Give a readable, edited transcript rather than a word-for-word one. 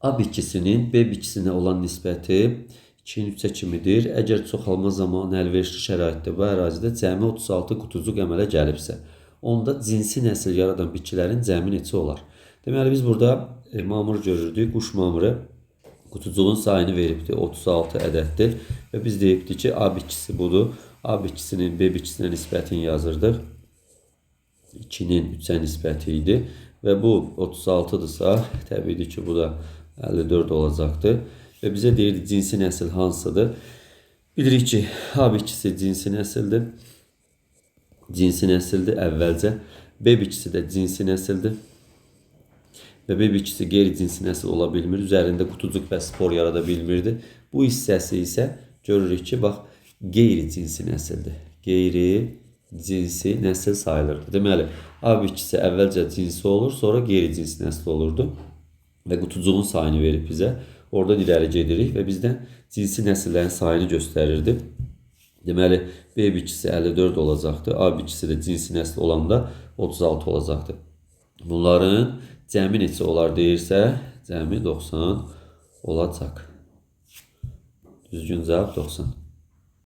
A bitkisinin B bitkisinə olan nisbəti 2-nin 3-ə kimidir. Əgər çoxalma zamanı əlverişli şəraitdə bu ərazidə cəmi 36 qutucuq əmələ gəlibsə, onda cinsi nəsil yaradan bitkilərin cəmi neçə olar? Deməli, biz burada mamır görürdük. Quş mamırı qutucuğun sayını veribdir. 36 ədəddir. Və biz deyibdik ki, A bitkisi budur. A bitkisinin B bitkisinə nisbətini yazırdıq. 2-nin 3-ə nisbəti idi. Və bu 36-dırsa, təbiidir ki, bu da 54 olacaqdır. Və bizə deyir cinsi nəsil hansıdır? Bilirik ki, A bitkisi cinsi nəsildir. Cinsi nəsildir əvvəlcə. B bitkisi də cinsi nəsildir. Və B bitkisi qeyri-cinsi nəsil ola bilmir. Üzərində qutucuq və spor yarada bilmirdi. Bu hissəsi isə görürük ki, bax, qeyri-cinsi nəsildir. Qeyri-cinsi nəsil sayılırdı. Deməli, A bitkisi əvvəlcə cinsi olur, sonra qeyri-cinsi nəsil olurdu. Və qutucuğun sayını verib bizə. Oradan irəli gedirik və bizdən cinsi nəsillərin sayını göstərirdi. Deməli, B bitkisi 54 olacaqdır. A bitkisi də cinsi nəsil olanda 36 olacaqdır. Bunların cəmi neçə olar deyirsə, cəmi 90 olacaq. Düzgün cavab 90.